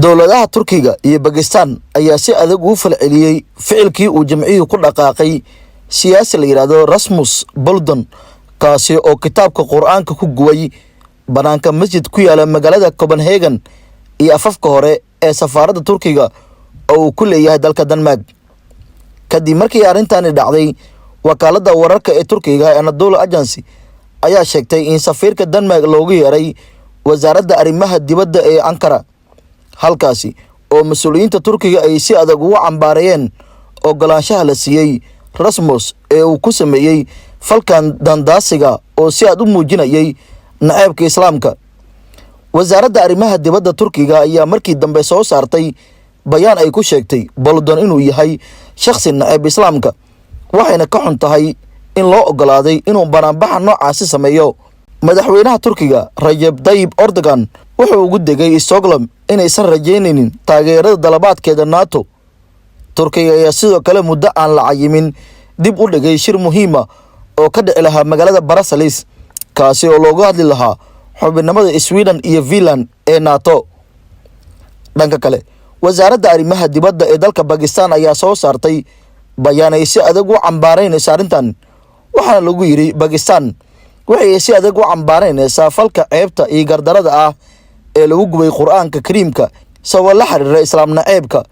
dowladaha Turkiga iyo Pakistan ayaa si adag u falceliyay ficilkii uu jamciyu ku dhaqaaqay siyaasi la yiraahdo Rasmus Bolton kaasi oo kitaabka Quraanka ku gubay banaanka masjid ku yaala magaalada Copenhagen iyo afafka hore ee safaaradda Turkiga oo ku leeyahay dalka Denmark. kadib markii arrintan dhacday, wakaaladda wararka ee Turkiga Anadolu Agency ayaa sheegtay in safiirka Denmark loogu yeeray wasaaradda arrimaha dibadda ee Ankara, halkaasi oo mas'uuliyiinta Turkiga ay si adag ugu cambaarayeen ogolaanshaha la siiyay Rasmus ee uu ku sameeyay falkan dandaasiga oo si aad u muujinayay naceebka Islaamka. wasaaradda arrimaha dibadda Turkiga ayaa markii dambe soo saartay bayaan ay ku sheegtay Bolton inuu yahay shakhsi naceeb Islaamka, waxayna ka xun tahay in loo ogolaaday inuu banaanbaxa noocaasi sameeyo. madaxweynaha Turkiga Recep Tayyip Erdogan wuxuu ugu degay Stockholm inaysan rajeynaynin taageerada dalabaadkeeda NATO. Turkiga ayaa sidoo kale muddo aan la cayimin dib u dhigay shir muhiim ah oo ka dhici lahaa magaalada Brussels, kaasi oo looga hadli lahaa xubinimada Sweden iyo Finland ee NATO. dhanka kale, wasaaradda arrimaha dibadda ee dalka Pakistan ayaa soo saartay bayaan ay si adag u cambaaraynayso arrintan, waxaana lagu yiri Pakistan waxay si adag u cambaaraynaysaa falka ceebta iyo gardarada ah ee lagu gubay Quraanka Kariimka sabab la xiriira Islaam naceebka,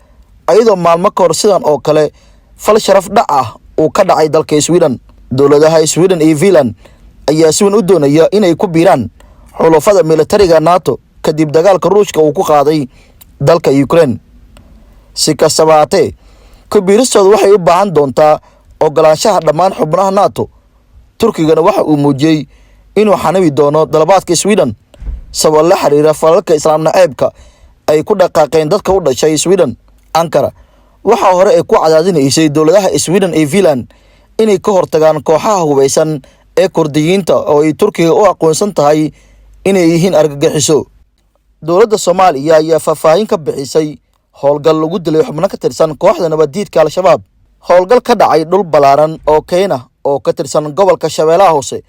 ayadoo maalmo ka hor sidan oo kale fal sharaf dhac ah uu ka dhacay dalka Sweden. dowladaha Sweden iyo Finland ayaa si weyn u doonaya inay ku biiraan xulafada militariga NATO kadib dagaalka Ruushka uu ku qaaday dalka Ukraine. si kastaba ha ahaatee, ku biiristooda waxay u baahan doontaa ogolaanshaha dhammaan xubnaha NATO. Turkigana waxa uu muujiyay inuu xanawi doono dalabaadka Sweden sabab la xiriira falalka Islaam naceebka ay ku dhaqaaqeen dadka u dhashay Sweden. Ankara waxa hore ay ku cadaadinaysay dowladaha Sweden iyo Finland inay ka hortagaan kooxaha hubeysan ee Kurdiyiinta oo ay Turkiga u aqoonsan tahay inay yihiin argagixiso. dowladda Soomaaliya ayaa faahfaahin ka bixisay howlgal lagu dilay xubno ka tirsan kooxda nabadiidka Al-Shabaab. howlgal ka dhacay dhul balaaran oo Kenya oo ka tirsan gobolka Shabeellaha Hoose,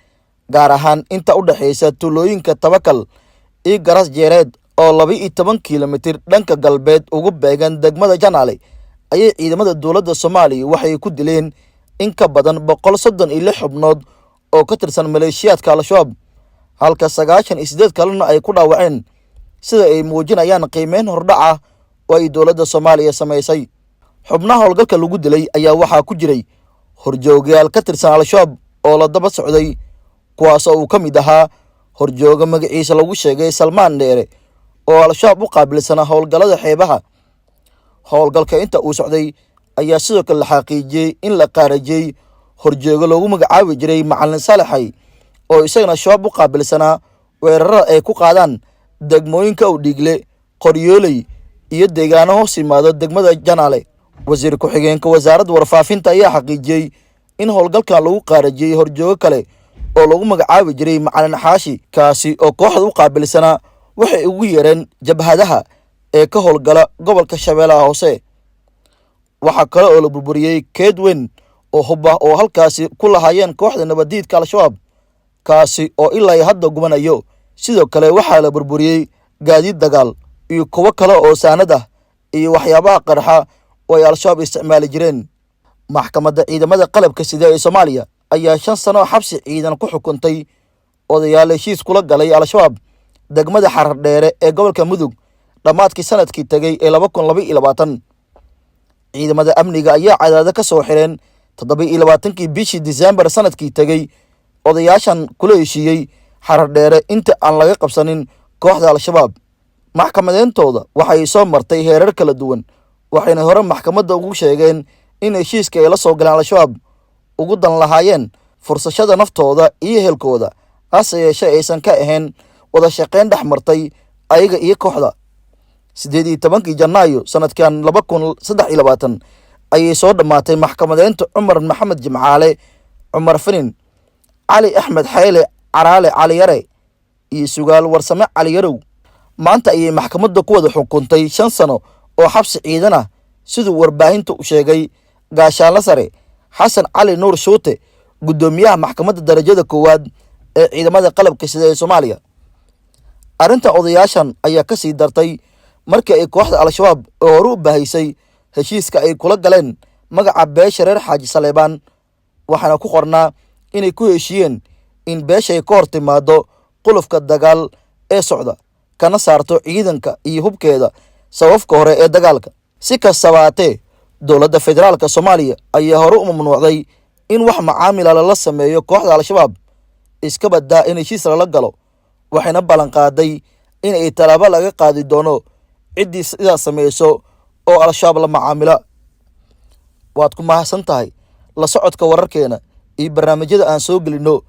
gaar ahaan inta u dhaxaysa tuulooyinka Tabakal iyo Garas Jeereed oo 12 kiiloomitir dhanka galbeed ugu beegan degmada Janaale, ayay ciidamada dowladda Soomaaliya waxay ku dileen in ka badan 136 xubnood oo ka tirsan maleeshiyaadka Al-Shabaab, halka 98 kalena ay ku dhaawaceen, sida ay muujinayaan qiimeyn hordhac ah oo ay dowladda Soomaaliya sameysay. xubnaha howlgalka lagu dilay ayaa waxaa ku jiray horjoogayaal ka tirsan Al-Shabaab oo la daba socday, kuwaas oo uu ka mid ahaa horjooga magaciisa lagu sheegay Salmaan Dheere oo Al-Shabaab u qaabilsanaa howlgallada xeebaha. howlgalka inta uu socday ayaa sidoo kale la xaqiijiyay in la qaarajiyay horjooga loogu magacaabi jiray Macallin Salaxay oo isagana Shabaab u qaabilsanaa weerarada ay ku qaadaan degmooyinka u Dhiigle, Qoryooley iyo deegaano hoos yimaado degmada Janaale. wasiir ku-xigeenka wasaaradda warfaafinta ayaa xaqiijiyay in howlgalkan lagu qaarajiyay horjoogo kale oo lagu magacaabi jiray Macallin Xaashi, kaasi oo kooxda u qaabilsanaa waxay ugu yeereen jabhadaha ee ka howlgala gobolka Shabeellaha Hoose. waxaa kale oo la burburiyay keed weyn oo hub ah oo halkaasi ku lahaayeen kooxda nabadiidka Al-Shabaab, kaasi oo ilaa hadda gubanayo. sidoo kale waxaa la burburiyay gaadiid dagaal iyo kuwo kale oo saanad ah iyo waxyaabaha qarxa oo ay Al-Shabaab isticmaali jireen. maxkamadda ciidamada qalabka sida ee Soomaaliya ayaa 5 sano xabsi ciidan ku xukuntay odayaal heshiis kula galay Al-Shabaab degmada Xarar Dheere ee gobolka Mudug dhamaadkii sanadkii tagay ee 2022. ciidamada amniga ayaa cadaadad ka soo xireen 27kii bishii December sanadkii tagay odayaashan kula heshiiyay Xarar Dheere inta aan laga qabsanin kooxda Al-Shabaab. maxkamadeentooda waxay soo martay heerar kala duwan, waxayna hore maxkamadda ugu sheegeen in heshiiska ay la soo galeen Al-Shabaab ugu dan lahaayeen fursashada naftooda iyo ehelkooda, hase yeeshee aysan ka ahayn wada shaqayn dhex martay ayaga iyo kooxda. 18 Janaayo sanadkan 2023 ayay soo dhamaatay maxkamadeenta Cumar Maxamed Jimcaale, Cumar Finin, Cali Axmed Xayle Caraale Cali Yare iyo Sugaal Warsame Cali Yarow. maanta ayay maxkamadda ku wada xukuntay 5 sano oo xabsi ciidan ah, sidoo warbaahintu u sheegay gaashaanle sare Xasan Cali Nuur Shuute, gudoomiyaha maxkamadda darajada koowaad ee ciidamada qalabka sida ee Soomaaliya. arrinta odayaashan ayaa ka sii dartay markii ay kooxda al-shabaab oo hore u baahisay heshiiska ay kula galeen magaca beesha reer xaaji saleebaan, waxaana ku qornaa inay ku heshiiyeen in beesha ay ka hor timaado qulufka dagaal ee socda, kana saarto ciidanka iyo hubkeeda safafka hore ee dagaalka. Si kastaba haatee, dowladda federaalka Soomaaliya ayaa hore u mamnuucday in wax macaamila lala sameeyo kooxda al-shabaab, iska badaa in heshiis lala galo, waxayna ballan qaaday in ay tallaabo laga qaadi doono ciddii sidaas samayso oo al-shabaab la macaamila. waad ku mahadsan tahay la socodka wararkeena iyo barnaamijyada aan soo gelino.